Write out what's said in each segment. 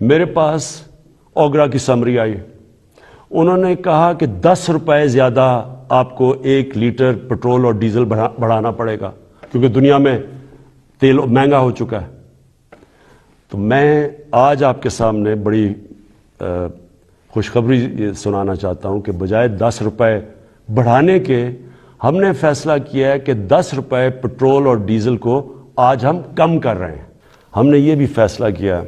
میرے پاس اوگرا کی سمری آئی. انہوں نے کہا کہ 10 روپے زیادہ آپ کو 1 لیٹر پٹرول اور ڈیزل بڑھانا پڑے گا کیونکہ دنیا میں تیل مہنگا ہو چکا ہے. تو میں آج آپ کے سامنے بڑی خوشخبری سنانا چاہتا ہوں کہ بجائے 10 روپے بڑھانے کے ہم نے فیصلہ کیا ہے کہ 10 روپے پٹرول اور ڈیزل کو آج ہم کم کر رہے ہیں. ہم نے یہ بھی فیصلہ کیا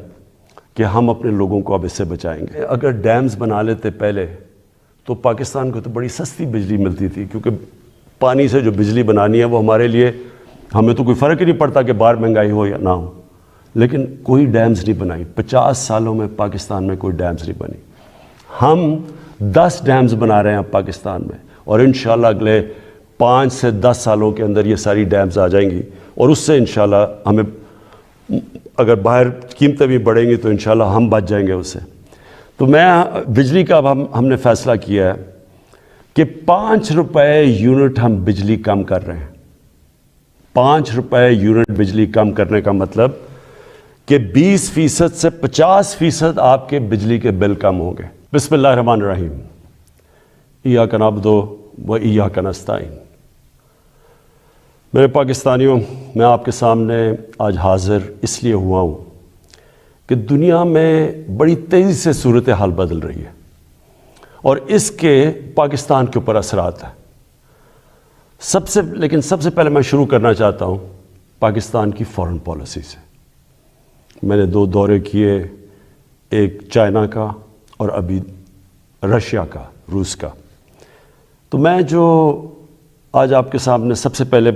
کہ ہم اپنے لوگوں کو اب اس سے بچائیں گے. اگر ڈیمز بنا لیتے پہلے تو پاکستان کو تو بڑی سستی بجلی ملتی تھی کیونکہ پانی سے جو بجلی بنانی ہے وہ ہمارے لیے ہمیں تو کوئی فرق ہی نہیں پڑتا کہ باہر مہنگائی ہو یا نہ ہو. لیکن کوئی ڈیمز نہیں بنائی. 50 سالوں میں پاکستان میں کوئی ڈیمز نہیں بنی. ہم 10 ڈیمز بنا رہے ہیں اب پاکستان میں اور انشاءاللہ اگلے 5 سے 10 سالوں کے اندر یہ ساری ڈیمز آ جائیں گی اور اس سے انشاءاللہ ہمیں اگر باہر قیمتیں بھی بڑھیں گی تو انشاءاللہ ہم بچ جائیں گے اس سے. تو میں بجلی کا اب ہم نے فیصلہ کیا ہے کہ 5 روپے یونٹ ہم بجلی کم کر رہے ہیں. 5 روپے یونٹ بجلی کم کرنے کا مطلب کہ 20% سے 50% آپ کے بجلی کے بل کم ہوں گے. بسم اللہ الرحمن الرحیم. ایاک نعبد و ایاک نستعین. میرے پاکستانیوں، میں آپ کے سامنے آج حاضر اس لیے ہوا ہوں کہ دنیا میں بڑی تیزی سے صورتحال بدل رہی ہے اور اس کے پاکستان کے اوپر اثرات ہیں. لیکن سب سے پہلے میں شروع کرنا چاہتا ہوں پاکستان کی فارن پالیسی سے. میں نے 2 دورے کیے، ایک چائنا کا اور ابھی رشیا کا، روس کا. تو میں جو آج آپ کے سامنے سب سے پہلے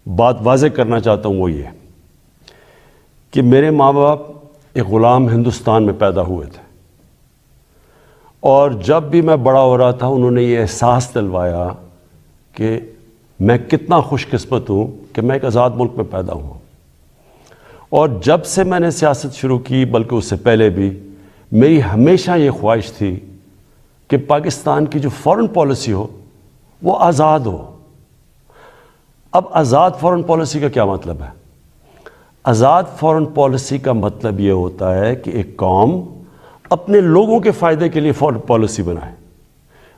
بات واضح کرنا چاہتا ہوں وہ یہ کہ میرے ماں باپ ایک غلام ہندوستان میں پیدا ہوئے تھے اور جب بھی میں بڑا ہو رہا تھا انہوں نے یہ احساس دلوایا کہ میں کتنا خوش قسمت ہوں کہ میں ایک آزاد ملک میں پیدا ہوں. اور جب سے میں نے سیاست شروع کی، بلکہ اس سے پہلے بھی، میری ہمیشہ یہ خواہش تھی کہ پاکستان کی جو فارن پالیسی ہو وہ آزاد ہو. اب آزاد فارن پالیسی کا کیا مطلب ہے؟ آزاد فارن پالیسی کا مطلب یہ ہوتا ہے کہ ایک قوم اپنے لوگوں کے فائدے کے لیے فارن پالیسی بنائے.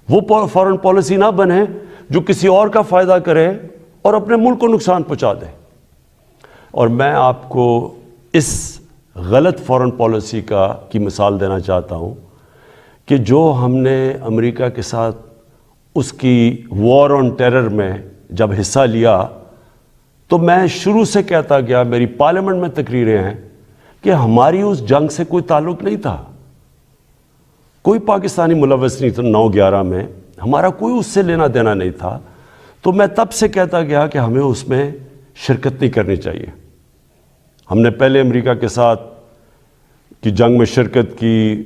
وہ فارن پالیسی نہ بنے جو کسی اور کا فائدہ کرے اور اپنے ملک کو نقصان پہنچا دے. اور میں آپ کو اس غلط فارن پالیسی کی مثال دینا چاہتا ہوں کہ جو ہم نے امریکہ کے ساتھ اس کی وار آن ٹیرر میں جب حصہ لیا تو میں شروع سے کہتا گیا، میری پارلیمنٹ میں تقریریں ہیں کہ ہماری اس جنگ سے کوئی تعلق نہیں تھا. کوئی پاکستانی ملوث نہیں تھا 9/11 میں، ہمارا کوئی اس سے لینا دینا نہیں تھا. تو میں تب سے کہتا گیا کہ ہمیں اس میں شرکت نہیں کرنی چاہیے. ہم نے پہلے امریکہ کے ساتھ کی جنگ میں شرکت کی،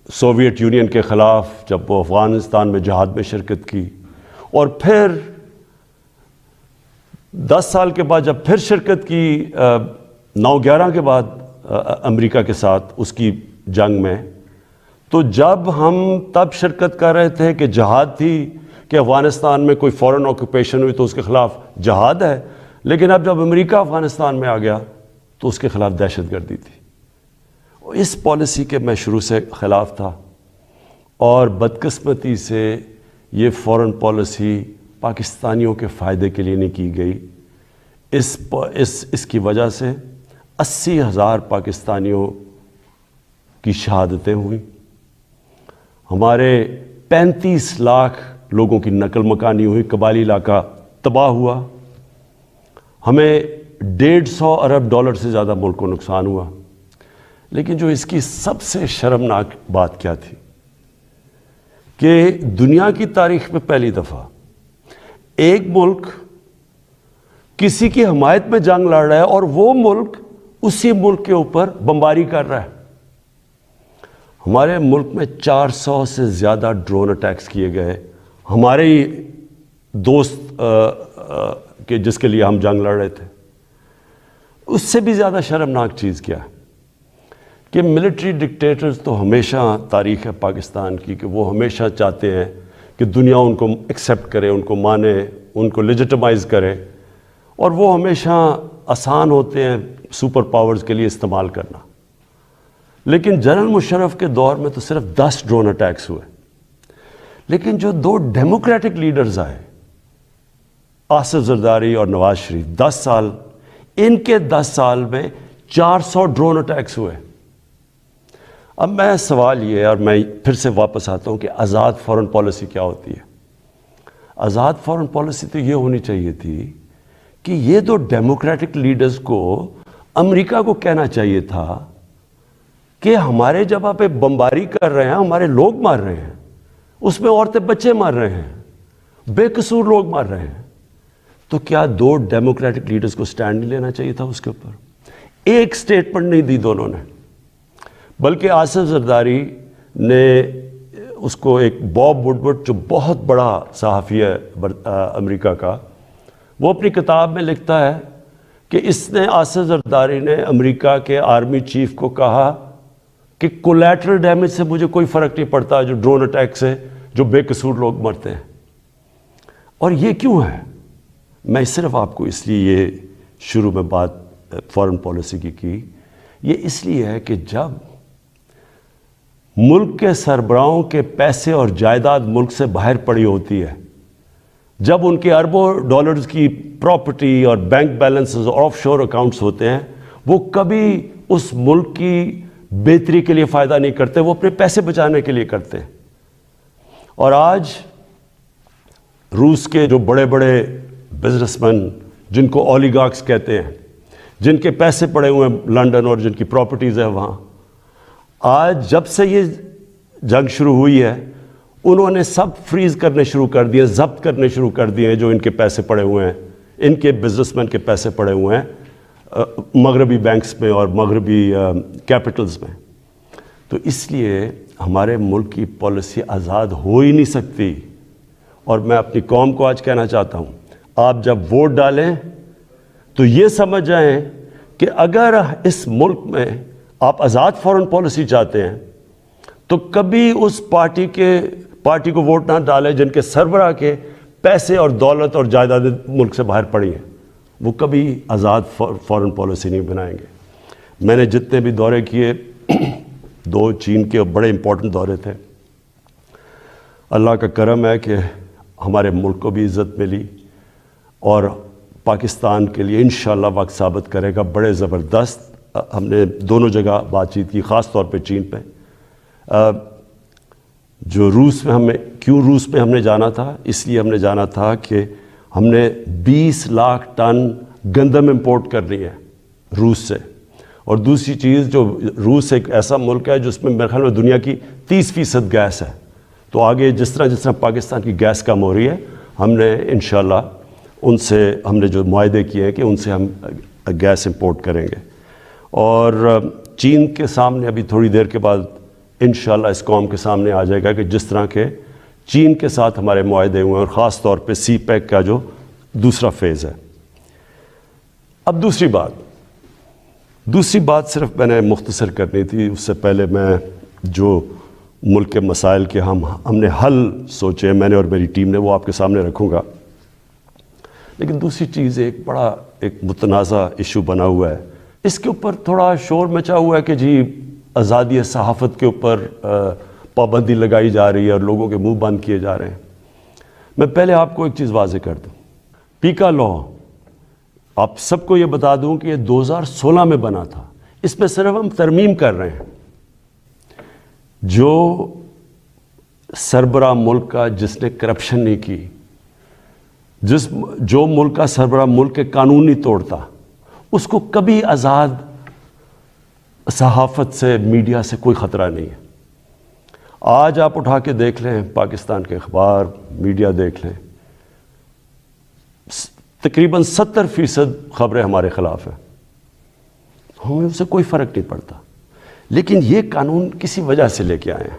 سوویت یونین کے خلاف جب وہ افغانستان میں جہاد میں شرکت کی، اور پھر 10 سال کے بعد جب پھر شرکت کی 9/11 کے بعد امریکہ کے ساتھ اس کی جنگ میں. تو جب ہم تب شرکت کر رہے تھے کہ جہاد تھی کہ افغانستان میں کوئی فورن آکوپیشن ہوئی تو اس کے خلاف جہاد ہے، لیکن اب جب امریکہ افغانستان میں آ گیا تو اس کے خلاف دہشت گردی تھی. اس پالیسی کے میں شروع سے خلاف تھا اور بدقسمتی سے یہ فارن پالیسی پاکستانیوں کے فائدے کے لیے نہیں کی گئی. اس کی وجہ سے 80,000 پاکستانیوں کی شہادتیں ہوئیں. ہمارے 35 لاکھ لوگوں کی نقل مکانی ہوئی، قبائلی علاقہ تباہ ہوا. ہمیں $150 ارب سے زیادہ ملک کو نقصان ہوا. لیکن جو اس کی سب سے شرمناک بات کیا تھی کہ دنیا کی تاریخ میں پہلی دفعہ ایک ملک کسی کی حمایت میں جنگ لڑ رہا ہے اور وہ ملک اسی ملک کے اوپر بمباری کر رہا ہے. ہمارے ملک میں 400 سے زیادہ ڈرون اٹیکس کیے گئے ہمارے ہی دوست کہ جس کے لیے ہم جنگ لڑ رہے تھے. اس سے بھی زیادہ شرمناک چیز کیا ہے کہ ملٹری ڈکٹیٹرز تو ہمیشہ تاریخ ہے پاکستان کی کہ وہ ہمیشہ چاہتے ہیں کہ دنیا ان کو ایکسیپٹ کرے، ان کو مانے، ان کو لیجٹمائز کرے، اور وہ ہمیشہ آسان ہوتے ہیں سپر پاورز کے لیے استعمال کرنا. لیکن جنرل مشرف کے دور میں تو صرف 10 ڈرون اٹیکس ہوئے. لیکن جو 2 ڈیموکریٹک لیڈرز آئے، آصف زرداری اور نواز شریف، 10 سال، ان کے 10 سال میں 400 ڈرون اٹیکس ہوئے. اب میں سوال یہ ہے، اور میں پھر سے واپس آتا ہوں کہ آزاد فارن پالیسی کیا ہوتی ہے؟ آزاد فارن پالیسی تو یہ ہونی چاہیے تھی کہ یہ 2 ڈیموکریٹک لیڈرز کو امریکہ کو کہنا چاہیے تھا کہ ہمارے جگہ پہ بمباری کر رہے ہیں، ہمارے لوگ مار رہے ہیں، اس میں عورتیں بچے مار رہے ہیں، بے قصور لوگ مار رہے ہیں، تو کیا 2 ڈیموکریٹک لیڈرز کو سٹینڈ نہیں لینا چاہیے تھا اس کے اوپر؟ ایک سٹیٹمنٹ نہیں دی دونوں نے، بلکہ آصف زرداری نے اس کو ایک باب وڈورڈ جو بہت بڑا صحافی ہے امریکہ کا، وہ اپنی کتاب میں لکھتا ہے کہ اس نے، آصف زرداری نے امریکہ کے آرمی چیف کو کہا کہ کولیٹرل ڈیمیج سے مجھے کوئی فرق نہیں پڑتا جو ڈرون اٹیک سے جو بے قصور لوگ مرتے ہیں. اور یہ کیوں ہے؟ میں صرف آپ کو اس لیے یہ شروع میں بات فارن پالیسی کی، یہ اس لیے ہے کہ جب ملک کے سربراہوں کے پیسے اور جائیداد ملک سے باہر پڑی ہوتی ہے، جب ان کے اربوں ڈالرز کی پراپرٹی اور بینک بیلنسز اور آف شور اکاؤنٹس ہوتے ہیں، وہ کبھی اس ملک کی بہتری کے لیے فائدہ نہیں کرتے، وہ اپنے پیسے بچانے کے لیے کرتے ہیں. اور آج روس کے جو بڑے بڑے بزنس مین، جن کو اولیگارکس کہتے ہیں، جن کے پیسے پڑے ہوئے ہیں لنڈن اور جن کی پراپرٹیز ہیں وہاں، آج جب سے یہ جنگ شروع ہوئی ہے انہوں نے سب فریز کرنے شروع کر دیے، ضبط کرنے شروع کر دیے جو ان کے پیسے پڑے ہوئے ہیں، ان کے بزنس مین کے پیسے پڑے ہوئے ہیں مغربی بینکس میں اور مغربی کیپٹلز میں. تو اس لیے ہمارے ملک کی پالیسی آزاد ہو ہی نہیں سکتی. اور میں اپنی قوم کو آج کہنا چاہتا ہوں، آپ جب ووٹ ڈالیں تو یہ سمجھ جائیں کہ اگر اس ملک میں آپ آزاد فارن پالیسی چاہتے ہیں تو کبھی اس پارٹی کو ووٹ نہ ڈالیں جن کے سربراہ کے پیسے اور دولت اور جائیداد ملک سے باہر پڑی ہیں، وہ کبھی آزاد فارن پالیسی نہیں بنائیں گے. میں نے جتنے بھی دورے کیے، 2 چین کے بڑے امپورٹنٹ دورے تھے. اللہ کا کرم ہے کہ ہمارے ملک کو بھی عزت ملی اور پاکستان کے لیے انشاءاللہ وقت ثابت کرے گا. بڑے زبردست ہم نے دونوں جگہ بات چیت کی، خاص طور پہ چین پہ. جو روس میں ہم نے جانا تھا، اس لیے ہم نے جانا تھا کہ ہم نے 20 لاکھ ٹن گندم امپورٹ کرنی ہے روس سے. اور دوسری چیز، جو روس ایک ایسا ملک ہے جس میں میرے خیال میں دنیا کی 30% گیس ہے. تو آگے جس طرح پاکستان کی گیس کم ہو رہی ہے، ہم نے انشاءاللہ ان سے، ہم نے جو معاہدے کیے ہیں کہ ان سے ہم گیس امپورٹ کریں گے. اور چین کے سامنے ابھی تھوڑی دیر کے بعد انشاءاللہ اس قوم کے سامنے آ جائے گا کہ جس طرح کے چین کے ساتھ ہمارے معاہدے ہوئے ہیں، اور خاص طور پہ سی پیک کا جو دوسرا فیز ہے. اب دوسری بات صرف میں نے مختصر کرنی تھی. اس سے پہلے میں جو ملک کے مسائل کے ہم نے حل سوچے، میں نے اور میری ٹیم نے، وہ آپ کے سامنے رکھوں گا. لیکن دوسری چیز ایک متنازع ایشو بنا ہوا ہے. اس کے اوپر تھوڑا شور مچا ہوا ہے کہ جی آزادی صحافت کے اوپر پابندی لگائی جا رہی ہے اور لوگوں کے منہ بند کیے جا رہے ہیں. میں پہلے آپ کو ایک چیز واضح کر دوں. پیکا لا، آپ سب کو یہ بتا دوں کہ یہ 2016 میں بنا تھا. اس میں صرف ہم ترمیم کر رہے ہیں. جو سربراہ ملک کا جس نے کرپشن نہیں کی، جو ملک کا سربراہ ملک کے قانون نہیں توڑتا، اس کو کبھی آزاد صحافت سے، میڈیا سے کوئی خطرہ نہیں ہے. آج آپ اٹھا کے دیکھ لیں پاکستان کے اخبار، میڈیا دیکھ لیں، تقریباً 70% خبریں ہمارے خلاف ہیں. ہمیں اس سے کوئی فرق نہیں پڑتا. لیکن یہ قانون کسی وجہ سے لے کے آئے ہیں.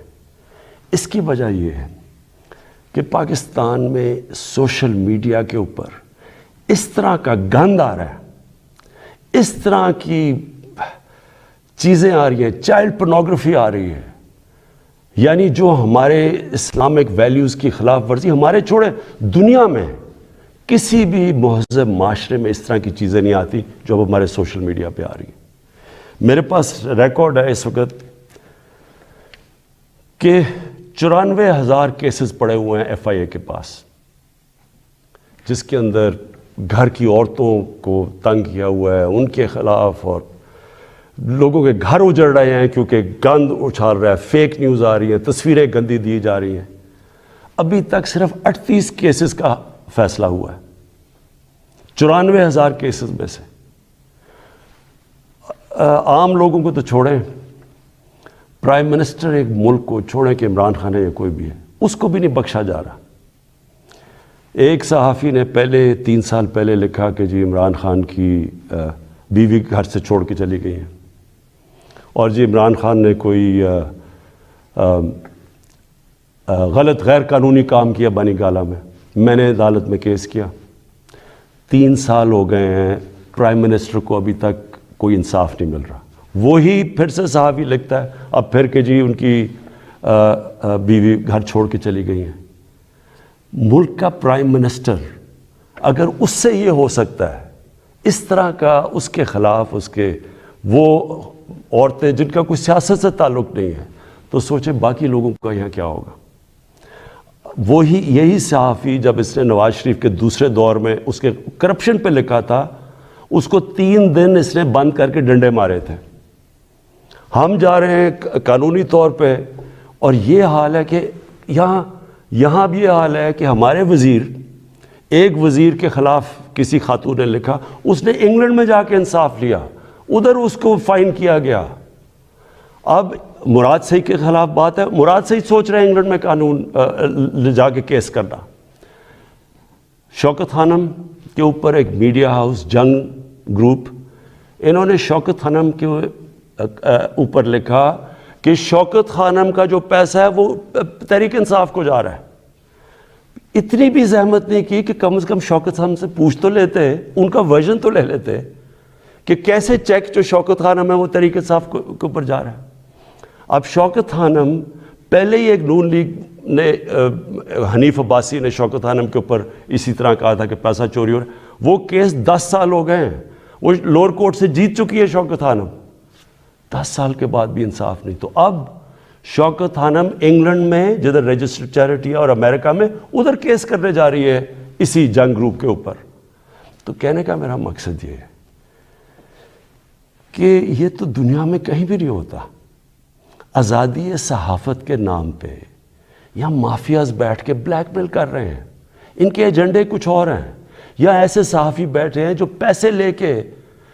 اس کی وجہ یہ ہے کہ پاکستان میں سوشل میڈیا کے اوپر اس طرح کا گند آ رہا ہے، اس طرح کی چیزیں آ رہی ہیں، چائلڈ پورنوگرافی آ رہی ہے، یعنی جو ہمارے اسلامک ویلیوز کی خلاف ورزی. ہمارے چھوڑے دنیا میں کسی بھی مہذب معاشرے میں اس طرح کی چیزیں نہیں آتی جو اب ہمارے سوشل میڈیا پہ آ رہی ہیں. میرے پاس ریکارڈ ہے اس وقت کہ 94,000 کیسز پڑے ہوئے ہیں ایف آئی اے کے پاس، جس کے اندر گھر کی عورتوں کو تنگ کیا ہوا ہے ان کے خلاف، اور لوگوں کے گھر اجڑ رہے ہیں کیونکہ گند اچھال رہا ہے، فیک نیوز آ رہی ہیں، تصویریں گندی دی جا رہی ہیں۔ ابھی تک صرف 38 کیسز کا فیصلہ ہوا ہے 94,000 کیسز میں سے۔ عام لوگوں کو تو چھوڑیں، پرائم منسٹر ایک ملک کو چھوڑیں کہ عمران خان ہے یا کوئی بھی ہے، اس کو بھی نہیں بخشا جا رہا۔ ایک صحافی نے 3 سال پہلے لکھا کہ جی عمران خان کی بیوی گھر سے چھوڑ کے چلی گئی ہیں، اور جی عمران خان نے کوئی غلط غیر قانونی کام کیا بانی گالہ میں نے عدالت میں کیس کیا۔ 3 سال ہو گئے ہیں، پرائم منسٹر کو ابھی تک کوئی انصاف نہیں مل رہا۔ وہی پھر سے صحافی لکھتا ہے اب پھر کہ جی ان کی بیوی گھر چھوڑ کے چلی گئی ہیں۔ ملک کا پرائم منسٹر اگر اس سے یہ ہو سکتا ہے، اس طرح کا اس کے خلاف وہ عورتیں جن کا کوئی سیاست سے تعلق نہیں ہے، تو سوچیں باقی لوگوں کا یہاں کیا ہوگا۔ یہی صحافی جب اس نے نواز شریف کے دوسرے دور میں اس کے کرپشن پہ لکھا تھا، اس کو 3 دن اس نے بند کر کے ڈنڈے مارے تھے۔ ہم جا رہے ہیں قانونی طور پہ، اور یہ حال ہے کہ یہاں بھی یہ حال ہے کہ ہمارے ایک وزیر کے خلاف کسی خاتون نے لکھا، اس نے انگلینڈ میں جا کے انصاف لیا، ادھر اس کو فائن کیا گیا۔ اب مراد سعید کے خلاف بات ہے، مراد سعید سوچ رہے ہیں انگلینڈ میں قانون لے جا کے کیس کرنا۔ شوکت خانم کے اوپر ایک میڈیا ہاؤس جنگ گروپ، انہوں نے شوکت خانم کے اوپر لکھا کہ شوکت خانم کا جو پیسہ ہے وہ تحریک انصاف کو جا رہا ہے۔ اتنی بھی زحمت نہیں کی کہ کم از کم شوکت خانم سے پوچھ تو لیتے، ان کا ورژن تو لے لیتے کہ کیسے چیک جو شوکت خانم ہے وہ تحریک انصاف کے اوپر جا رہا ہے۔ اب شوکت خانم پہلے ہی ایک نون لیگ نے حنیف عباسی نے شوکت خانم کے اوپر اسی طرح کہا تھا کہ پیسہ چوری ہو رہا ہے، وہ کیس 10 سال ہو گئے ہیں، وہ لوور کورٹ سے جیت چکی ہے شوکت خانم، 10 سال کے بعد بھی انصاف نہیں۔ تو اب شوکت خانم انگلینڈ میں جدھر رجسٹرڈ چیریٹی ہے اور امریکہ میں ادھر کیس کرنے جا رہی ہے اسی جنگ گروپ کے اوپر۔ تو کہنے کا میرا مقصد یہ ہے کہ یہ تو دنیا میں کہیں بھی نہیں ہوتا۔ آزادی صحافت کے نام پہ یا مافیاز بیٹھ کے بلیک میل کر رہے ہیں، ان کے ایجنڈے کچھ اور ہیں، یا ایسے صحافی بیٹھے ہیں جو پیسے لے کے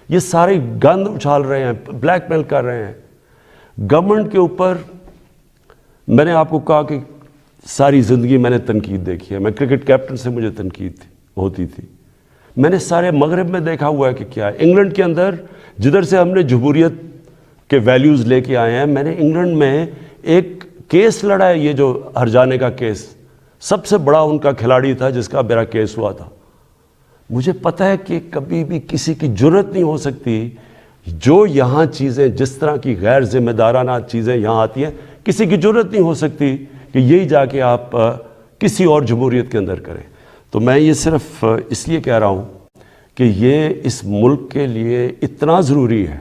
یہ ساری گند اچھال رہے ہیں، بلیک میل کر رہے ہیں گورنمنٹ کے اوپر۔ میں نے آپ کو کہا کہ ساری زندگی میں نے تنقید دیکھی ہے، میں کرکٹ کیپٹن سے مجھے تنقید ہوتی تھی، میں نے سارے مغرب میں دیکھا ہوا ہے کہ کیا ہے۔ انگلینڈ کے اندر جدھر سے ہم نے جمہوریت کے ویلیوز لے کے آئے ہیں، میں نے انگلینڈ میں ایک کیس لڑا ہے، یہ جو ہرجانے کا کیس، سب سے بڑا ان کا کھلاڑی تھا جس کا میرا کیس ہوا تھا۔ مجھے پتہ ہے کہ کبھی بھی کسی کی جرت نہیں ہو سکتی، جو یہاں چیزیں جس طرح کی غیر ذمہ دارانہ چیزیں یہاں آتی ہیں، کسی کی جرت نہیں ہو سکتی کہ یہی جا کے آپ کسی اور جمہوریت کے اندر کریں۔ تو میں یہ صرف اس لیے کہہ رہا ہوں کہ یہ اس ملک کے لیے اتنا ضروری ہے۔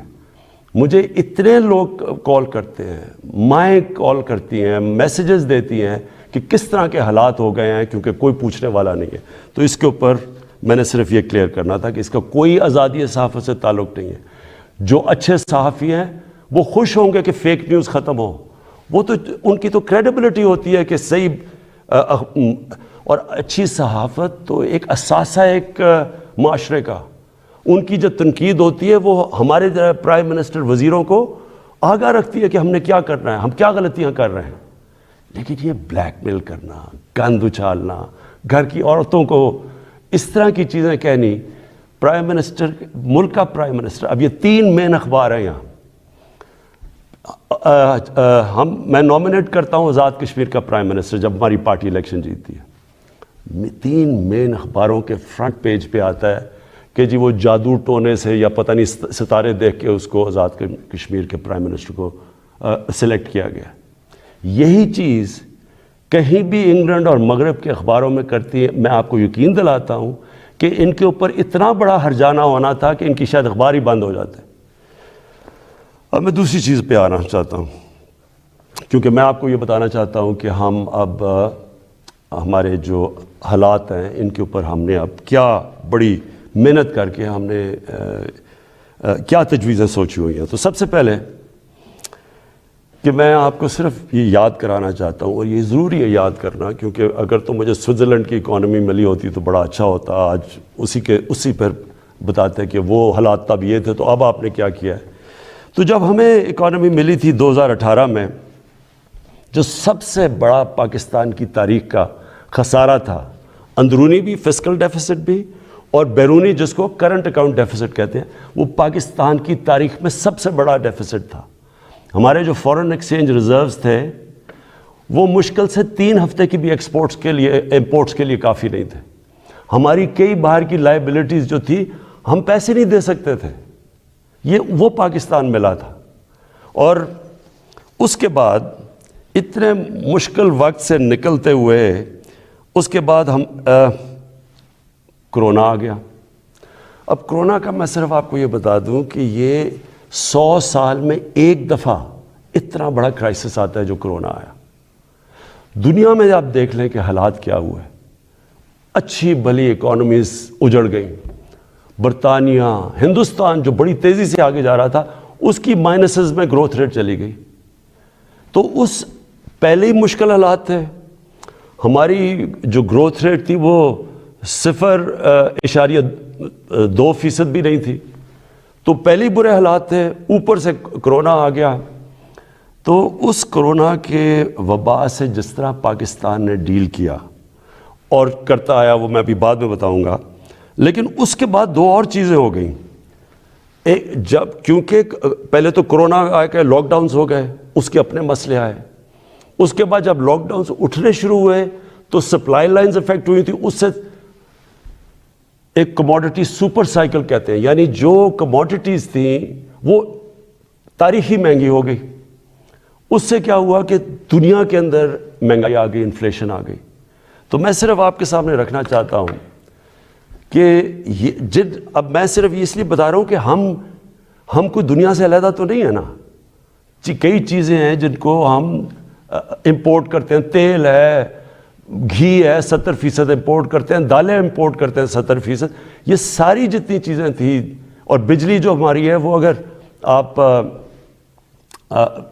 مجھے اتنے لوگ کال کرتے ہیں، مائیں کال کرتی ہیں، میسیجز دیتی ہیں کہ کس طرح کے حالات ہو گئے ہیں کیونکہ کوئی پوچھنے والا نہیں ہے۔ تو اس کے اوپر میں نے صرف یہ کلیئر کرنا تھا کہ اس کا کوئی آزادی صحافت سے تعلق نہیں ہے۔ جو اچھے صحافی ہیں وہ خوش ہوں گے کہ فیک نیوز ختم ہو، وہ تو ان کی تو کریڈیبلٹی ہوتی ہے کہ صحیح، اور اچھی صحافت تو ایک اثاثہ ایک معاشرے کا، ان کی جو تنقید ہوتی ہے وہ ہمارے پرائم منسٹر وزیروں کو آگاہ رکھتی ہے کہ ہم نے کیا کرنا ہے، ہم کیا غلطیاں کر رہے ہیں۔ لیکن یہ بلیک میل کرنا، گند اچھالنا، گھر کی عورتوں کو اس طرح کی چیزیں کہنی، پرائم منسٹر، ملک کا پرائم منسٹر، اب یہ 3 مین اخبار ہیں یہاں، میں نومینیٹ کرتا ہوں آزاد کشمیر کا پرائم منسٹر جب ہماری پارٹی الیکشن جیتتی ہے، 3 مین اخباروں کے فرنٹ پیج پہ آتا ہے کہ جی وہ جادو ٹونے سے یا پتہ نہیں ستارے دیکھ کے اس کو آزاد کشمیر کے پرائم منسٹر کو سلیکٹ کیا گیا۔ یہی چیز کہیں بھی انگلینڈ اور مغرب کے اخباروں میں کرتی ہے۔ میں آپ کو یقین دلاتا ہوں کہ ان کے اوپر اتنا بڑا ہرجانہ ہونا تھا کہ ان کی شاید اخبار ہی بند ہو جاتے۔ اب میں دوسری چیز پہ آنا چاہتا ہوں کیونکہ میں آپ کو یہ بتانا چاہتا ہوں کہ ہم اب ہمارے جو حالات ہیں ان کے اوپر ہم نے اب کیا بڑی محنت کر کے ہم نے کیا تجویزیں سوچی ہوئی ہیں. تو سب سے پہلے کہ میں آپ کو صرف یہ یاد کرانا چاہتا ہوں، اور یہ ضروری ہے یاد کرنا، کیونکہ اگر تو مجھے سوئٹزرلینڈ کی اکانومی ملی ہوتی تو بڑا اچھا ہوتا. آج اسی پر بتاتے ہیں کہ وہ حالات تب یہ تھے تو اب آپ نے کیا کیا ہے. تو جب ہمیں اکانومی ملی تھی 2018 میں، جو سب سے بڑا پاکستان کی تاریخ کا خسارہ تھا، اندرونی بھی فسکل ڈیفیسٹ بھی اور بیرونی جس کو کرنٹ اکاؤنٹ ڈیفیسٹ کہتے ہیں، وہ پاکستان کی تاریخ میں سب سے بڑا ڈیفیسٹ تھا. ہمارے جو فورن ایکسچینج ریزروز تھے وہ مشکل سے 3 ہفتے کی بھی امپورٹس کے لیے کافی نہیں تھے. ہماری کئی باہر کی لائبلٹیز جو تھی ہم پیسے نہیں دے سکتے تھے. وہ پاکستان ملا تھا. اور اس کے بعد اتنے مشکل وقت سے نکلتے ہوئے اس کے بعد ہم کرونا آ گیا. اب کرونا کا میں صرف آپ کو یہ بتا دوں کہ یہ 100 سال میں ایک دفعہ اتنا بڑا کرائسس آتا ہے جو کرونا آیا. دنیا میں آپ دیکھ لیں کہ حالات کیا ہوئے. اچھی بھلی اکانومیز اجڑ گئیں. برطانیہ، ہندوستان جو بڑی تیزی سے آگے جا رہا تھا اس کی مائنسز میں گروتھ ریٹ چلی گئی. تو اس پہلے ہی مشکل حالات تھے. ہماری جو گروتھ ریٹ تھی وہ 0.2% بھی نہیں تھی. تو پہلے ہی برے حالات تھے، اوپر سے کرونا آ گیا. تو اس کرونا کے وبا سے جس طرح پاکستان نے ڈیل کیا اور کرتا آیا وہ میں ابھی بعد میں بتاؤں گا. لیکن اس کے بعد 2 اور چیزیں ہو گئیں. کیونکہ پہلے تو کرونا آ کے لاک ڈاؤنز ہو گئے، اس کے اپنے مسئلے آئے. اس کے بعد جب لاک ڈاؤنز اٹھنے شروع ہوئے تو سپلائی لائنز افیکٹ ہوئی تھی. اس سے ایک کموڈٹی سپر سائیکل کہتے ہیں، یعنی جو کموڈٹیز تھیں وہ تاریخی مہنگی ہو گئی. اس سے کیا ہوا کہ دنیا کے اندر مہنگائی آ گئی، انفلیشن آ گئی. تو میں صرف آپ کے سامنے رکھنا چاہتا ہوں کہ اب میں صرف یہ اس لیے بتا رہا ہوں کہ ہم کوئی دنیا سے علیحدہ تو نہیں ہے نا. کئی چیزیں ہیں جن کو ہم امپورٹ کرتے ہیں. تیل ہے، گھی ہے، 70% امپورٹ کرتے ہیں. دالیں امپورٹ کرتے ہیں 70%. یہ ساری جتنی چیزیں تھیں، اور بجلی جو ہماری ہے وہ اگر آپ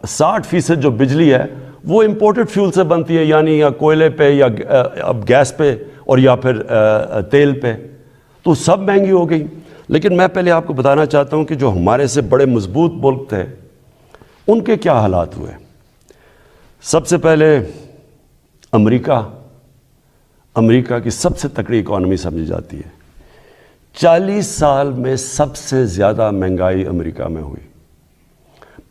60% جو بجلی ہے وہ امپورٹڈ فیول سے بنتی ہے، یعنی یا کوئلے پہ یا اب گیس پہ اور یا پھر تیل پہ. تو سب مہنگی ہو گئی. لیکن میں پہلے آپ کو بتانا چاہتا ہوں کہ جو ہمارے سے بڑے مضبوط ملک تھے ان کے کیا حالات ہوئے. سب سے پہلے امریکہ کی سب سے تکڑی اکانومی سمجھی جاتی ہے. 40 سال میں سب سے زیادہ مہنگائی امریکہ میں ہوئی.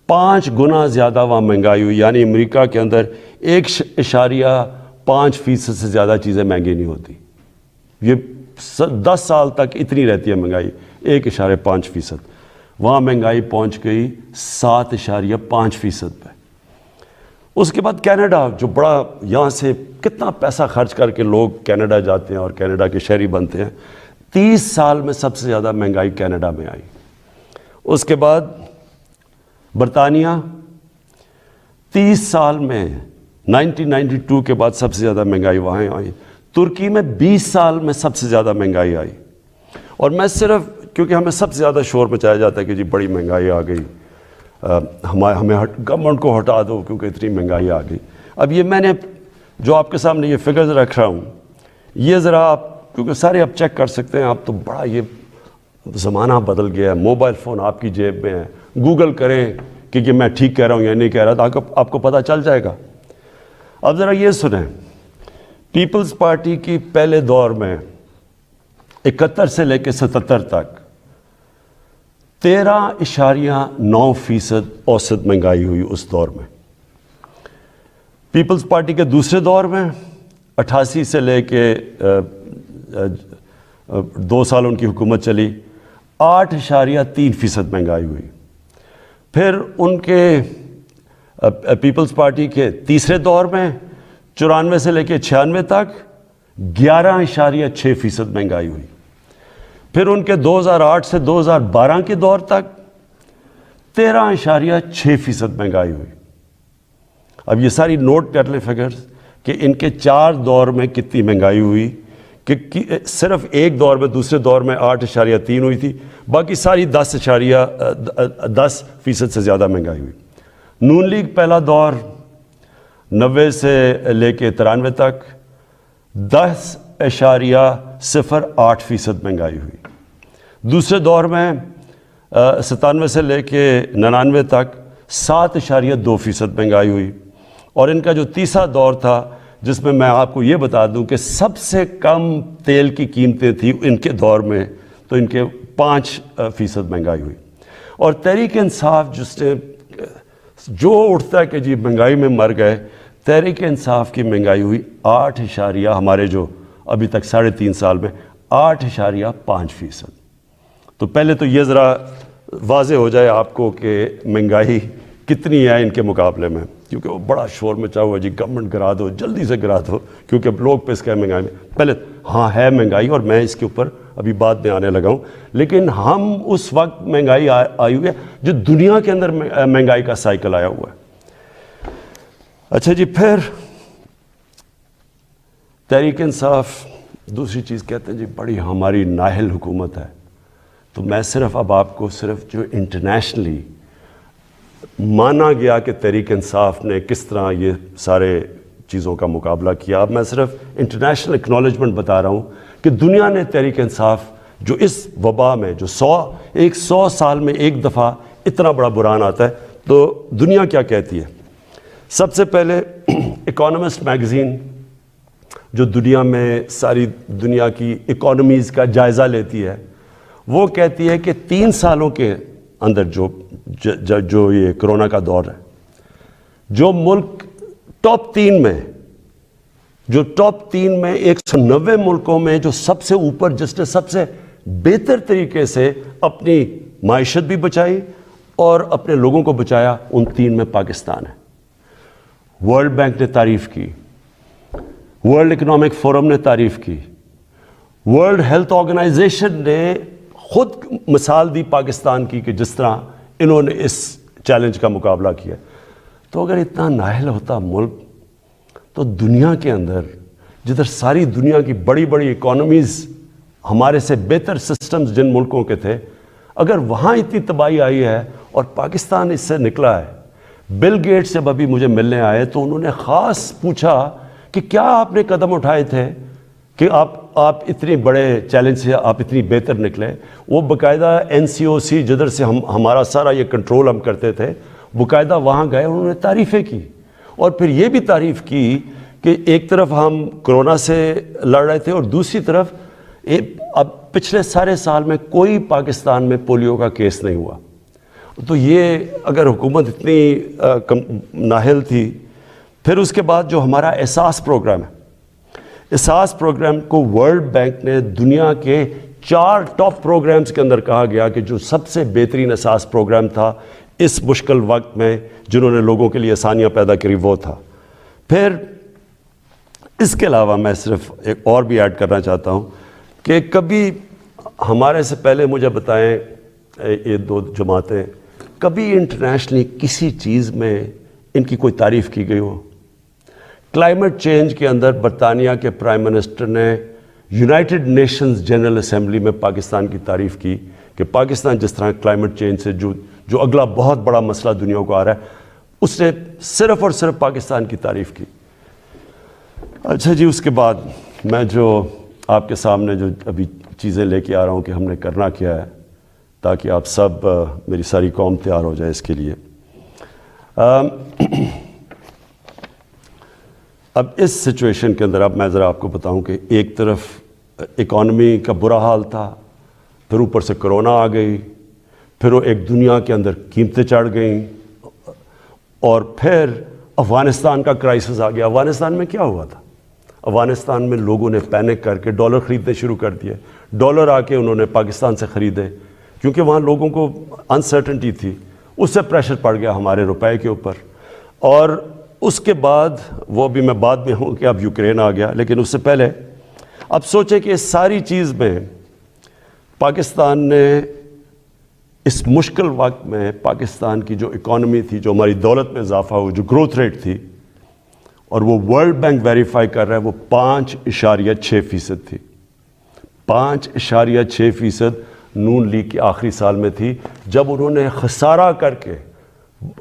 5 گنا زیادہ وہاں مہنگائی ہوئی. یعنی امریکہ کے اندر 1.5% سے زیادہ چیزیں مہنگی نہیں ہوتی. یہ 10 سال تک اتنی رہتی ہے مہنگائی، 1.5%. وہاں مہنگائی پہنچ گئی 7.5% پہ. اس کے بعد کینیڈا، جو بڑا یہاں سے کتنا پیسہ خرچ کر کے لوگ کینیڈا جاتے ہیں اور کینیڈا کے شہری بنتے ہیں، 30 سال میں سب سے زیادہ مہنگائی کینیڈا میں آئی. اس کے بعد برطانیہ 30 سال میں 1992 کے بعد سب سے زیادہ مہنگائی وہاں آئی. ترکی میں 20 سال میں سب سے زیادہ مہنگائی آئی. اور میں صرف کیونکہ ہمیں سب سے زیادہ شور مچایا جاتا ہے کہ جی بڑی مہنگائی آ گئی، ہمیں گورنمنٹ کو ہٹا دو کیونکہ اتنی مہنگائی آ گئی. اب یہ میں نے جو آپ کے سامنے یہ فگرز رکھ رہا ہوں، یہ ذرا آپ کیونکہ سارے آپ چیک کر سکتے ہیں. آپ تو بڑا یہ زمانہ بدل گیا ہے، موبائل فون آپ کی جیب میں ہے، گوگل کریں کہ یہ میں ٹھیک کہہ رہا ہوں یا نہیں کہہ رہا، تو آپ کو پتہ چل جائے گا. اب ذرا یہ سنیں، پیپلز پارٹی کی پہلے دور میں 71 سے لے کے 77 تک 13.9% اوسط مہنگائی ہوئی اس دور میں. پیپلز پارٹی کے دوسرے دور میں 88 سے لے کے 2 سال ان کی حکومت چلی، 8.3% مہنگائی ہوئی. پھر ان کے پیپلز پارٹی کے تیسرے دور میں 94 سے لے کے 96 تک 11.6% مہنگائی ہوئی. پھر ان کے 2008 سے 2012 کے دور تک 13.6% مہنگائی ہوئی. اب یہ ساری نوٹ کر لیں فگرز کہ ان کے 4 دور میں کتنی مہنگائی ہوئی، کہ صرف ایک دور میں، دوسرے دور میں 8.3 ہوئی تھی، باقی ساری 10% سے زیادہ مہنگائی ہوئی۔ نون لیگ پہلا دور 90 سے لے کے 93 تک 10.08% مہنگائی ہوئی۔ دوسرے دور میں 97 سے لے کے 99 تک 7.2% مہنگائی ہوئی، اور ان کا جو تیسرا دور تھا جس میں میں آپ کو یہ بتا دوں کہ سب سے کم تیل کی قیمتیں تھیں ان کے دور میں، تو ان کے 5% مہنگائی ہوئی۔ اور تحریک انصاف جس نے جو اٹھتا ہے کہ جی مہنگائی میں مر گئے، تحریک انصاف کی مہنگائی ہوئی 8 ہمارے جو ابھی تک 3.5 سال میں 8.5%۔ تو پہلے تو یہ ذرا واضح ہو جائے آپ کو کہ مہنگائی کتنی ہے ان کے مقابلے میں، کیونکہ وہ بڑا شور مچا ہوا جی گورنمنٹ گرا دو، جلدی سے گرا دو، کیونکہ لوگ پس گئے مہنگائی میں۔ پہلے ہاں ہے مہنگائی، اور میں اس کے اوپر ابھی بعد میں آنے لگا ہوں، لیکن ہم اس وقت مہنگائی آئی ہوئی ہے جو دنیا کے اندر مہنگائی کا سائیکل آیا ہوا ہے۔ اچھا جی، پھر تحریک انصاف دوسری چیز کہتے ہیں جی بڑی ہماری نااہل حکومت ہے، تو میں صرف اب آپ کو صرف جو انٹرنیشنلی مانا گیا کہ تحریک انصاف نے کس طرح یہ سارے چیزوں کا مقابلہ کیا، اب میں صرف انٹرنیشنل اکنالجمنٹ بتا رہا ہوں کہ دنیا نے تحریک انصاف جو اس وبا میں جو 100 سال میں ایک دفعہ اتنا بڑا بحران آتا ہے، تو دنیا کیا کہتی ہے۔ سب سے پہلے اکانومسٹ میگزین جو دنیا میں ساری دنیا کی اکانومیز کا جائزہ لیتی ہے، وہ کہتی ہے کہ 3 سالوں کے اندر جو یہ کرونا کا دور ہے، جو ملک ٹاپ 3 میں 190 ملکوں میں جو سب سے اوپر، جس نے سب سے بہتر طریقے سے اپنی معیشت بھی بچائی اور اپنے لوگوں کو بچایا، ان 3 میں پاکستان ہے۔ ورلڈ بینک نے تعریف کی، ورلڈ اکنامک فورم نے تعریف کی، ورلڈ ہیلتھ آرگنائزیشن نے خود مثال دی پاکستان کی کہ جس طرح انہوں نے اس چیلنج کا مقابلہ کیا۔ تو اگر اتنا نااہل ہوتا ملک، تو دنیا کے اندر جدھر ساری دنیا کی بڑی بڑی اکانومیز ہمارے سے بہتر سسٹمز جن ملکوں کے تھے، اگر وہاں اتنی تباہی آئی ہے اور پاکستان اس سے نکلا ہے۔ بل گیٹس جب ابھی مجھے ملنے آئے تو انہوں نے خاص پوچھا کہ کیا آپ نے قدم اٹھائے تھے کہ آپ اتنے بڑے چیلنج سے آپ اتنی بہتر نکلے۔ وہ باقاعدہ NCOC جدھر سے ہمارا سارا یہ کنٹرول ہم کرتے تھے، باقاعدہ وہاں گئے، انہوں نے تعریفیں کی، اور پھر یہ بھی تعریف کی کہ ایک طرف ہم کرونا سے لڑ رہے تھے اور دوسری طرف اب پچھلے سارے سال میں کوئی پاکستان میں پولیو کا کیس نہیں ہوا۔ تو یہ اگر حکومت اتنی نااہل تھی۔ پھر اس کے بعد جو ہمارا احساس پروگرام ہے، احساس پروگرام کو ورلڈ بینک نے دنیا کے 4 ٹاپ پروگرامز کے اندر کہا گیا کہ جو سب سے بہترین احساس پروگرام تھا اس مشکل وقت میں، جنہوں نے لوگوں کے لیے آسانیاں پیدا کری، وہ تھا۔ پھر اس کے علاوہ میں صرف ایک اور بھی ایڈ کرنا چاہتا ہوں کہ کبھی ہمارے سے پہلے مجھے بتائیں یہ 2 جماعتیں، کبھی انٹرنیشنلی کسی چیز میں ان کی کوئی تعریف کی گئی ہو؟ کلائمیٹ چینج کے اندر برطانیہ کے پرائم منسٹر نے یونائٹڈ نیشنز جنرل اسمبلی میں پاکستان کی تعریف کی کہ پاکستان جس طرح کلائمیٹ چینج سے جو اگلا بہت بڑا مسئلہ دنیا کو آ رہا ہے، اس نے صرف اور صرف پاکستان کی تعریف کی۔ اچھا جی، اس کے بعد میں جو آپ کے سامنے جو ابھی چیزیں لے کے آ رہا ہوں کہ ہم نے کرنا کیا ہے تاکہ آپ سب میری ساری قوم تیار ہو جائے اس کے لیے۔ اب اس سچویشن کے اندر اب میں ذرا آپ کو بتاؤں کہ ایک طرف اکانومی کا برا حال تھا، پھر اوپر سے کرونا آ گئی، پھر وہ ایک دنیا کے اندر قیمتیں چڑھ گئیں، اور پھر افغانستان کا کرائسس آ گیا۔ افغانستان میں کیا ہوا تھا؟ افغانستان میں لوگوں نے پینک کر کے ڈالر خریدنے شروع کر دیے، ڈالر آ کے انہوں نے پاکستان سے خریدے، کیونکہ وہاں لوگوں کو انسرٹنٹی تھی، اس سے پریشر پڑ گیا ہمارے روپے کے اوپر۔ اور اس کے بعد وہ بھی میں بعد میں ہوں کہ اب یوکرین آ گیا، لیکن اس سے پہلے اب سوچیں کہ اس ساری چیز میں پاکستان نے اس مشکل وقت میں پاکستان کی جو اکانومی تھی, جو ہماری دولت میں اضافہ ہوا, جو گروتھ ریٹ تھی, اور وہ ورلڈ بینک ویریفائی کر رہا ہے, وہ 5.6% تھی. 5.6% نون لیگ کے آخری سال میں تھی, جب انہوں نے خسارہ کر کے,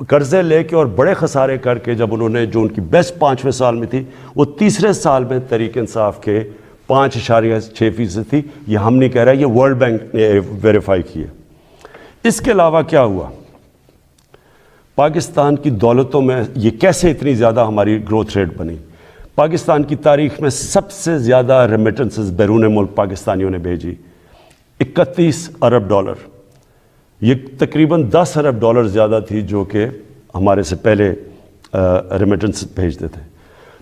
قرضے لے کے اور بڑے خسارے کر کے, جب انہوں نے جو ان کی بیسٹ 5ویں سال میں تھی, وہ تیسرے سال میں تحریک انصاف کے 5.6% تھی. یہ ہم نہیں کہہ رہے, یہ ورلڈ بینک نے ویریفائی کی ہے. اس کے علاوہ کیا ہوا, پاکستان کی دولتوں میں یہ کیسے اتنی زیادہ ہماری گروتھ ریٹ بنی. پاکستان کی تاریخ میں سب سے زیادہ ریمیٹنسز بیرون ملک پاکستانیوں نے بھیجی, 31 ارب ڈالر. یہ تقریباً 10 ارب ڈالر زیادہ تھی جو کہ ہمارے سے پہلے ریمیٹنس بھیجتے تھے.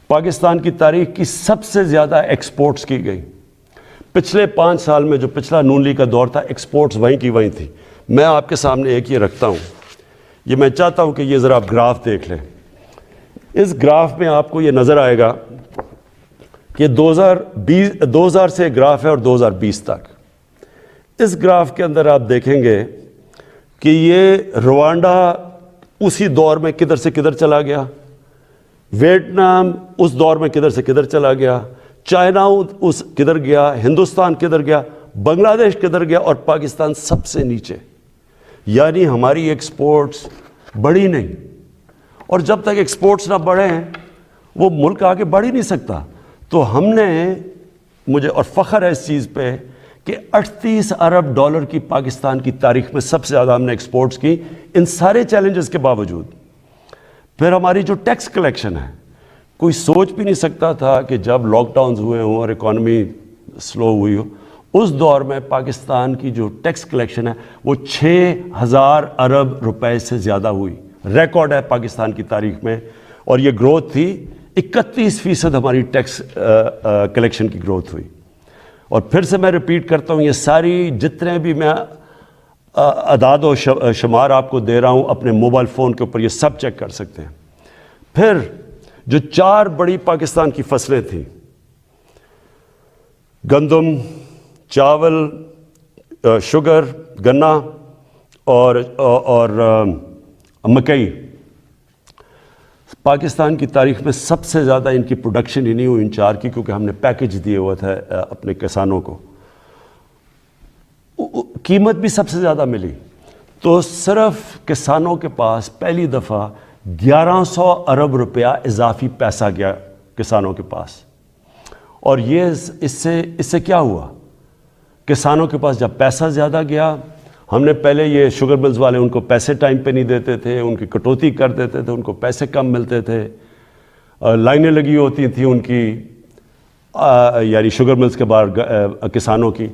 پاکستان کی تاریخ کی سب سے زیادہ ایکسپورٹس کی گئی. پچھلے 5 سال میں جو پچھلا نون لیگ کا دور تھا, ایکسپورٹس وہیں کی وہیں تھی. میں آپ کے سامنے ایک یہ رکھتا ہوں, یہ میں چاہتا ہوں کہ یہ ذرا آپ گراف دیکھ لیں. اس گراف میں آپ کو یہ نظر آئے گا کہ 2000 سے گراف ہے اور 2020 تک. اس گراف کے اندر آپ دیکھیں گے کہ یہ روانڈا اسی دور میں کدھر سے کدھر چلا گیا, ویتنام اس دور میں کدھر سے کدھر چلا گیا, چائنا اس کدھر گیا, ہندوستان کدھر گیا, بنگلہ دیش کدھر گیا, اور پاکستان سب سے نیچے. یعنی ہماری ایکسپورٹس بڑھی نہیں, اور جب تک ایکسپورٹس نہ بڑھیں وہ ملک آگے بڑھ ہی نہیں سکتا. تو ہم نے, مجھے اور فخر ہے اس چیز پہ کہ 38 ارب ڈالر کی پاکستان کی تاریخ میں سب سے زیادہ ہم نے ایکسپورٹس کی, ان سارے چیلنجز کے باوجود. پھر ہماری جو ٹیکس کلیکشن ہے, کوئی سوچ بھی نہیں سکتا تھا کہ جب لاک ڈاؤنز ہوئے ہوں اور اکانومی سلو ہوئی ہو, اس دور میں پاکستان کی جو ٹیکس کلیکشن ہے وہ 6000 ارب روپے سے زیادہ ہوئی. ریکارڈ ہے پاکستان کی تاریخ میں, اور یہ گروتھ تھی 31% ہماری ٹیکس کلیکشن کی گروتھ ہوئی. اور پھر سے میں ریپیٹ کرتا ہوں, یہ ساری جتنے بھی میں اعداد و شمار آپ کو دے رہا ہوں اپنے موبائل فون کے اوپر, یہ سب چیک کر سکتے ہیں. پھر جو 4 بڑی پاکستان کی فصلیں تھیں, گندم, چاول, شوگر, گنا اور مکئی, پاکستان کی تاریخ میں سب سے زیادہ ان کی پروڈکشن ہی نہیں ہوئی ان 4 کی, کیونکہ ہم نے پیکج دیے ہوا تھا اپنے کسانوں کو. قیمت بھی سب سے زیادہ ملی. تو صرف کسانوں کے پاس پہلی دفعہ 1100 ارب روپیہ اضافی پیسہ گیا کسانوں کے پاس. اور یہ اس سے کیا ہوا, کسانوں کے پاس جب پیسہ زیادہ گیا, ہم نے پہلے یہ شوگر ملز والے ان کو پیسے ٹائم پہ نہیں دیتے تھے, ان کی کٹوتی کر دیتے تھے, ان کو پیسے کم ملتے تھے, لائنیں لگی ہوتی تھیں ان کی, یعنی شوگر ملز کے باہر کسانوں کی.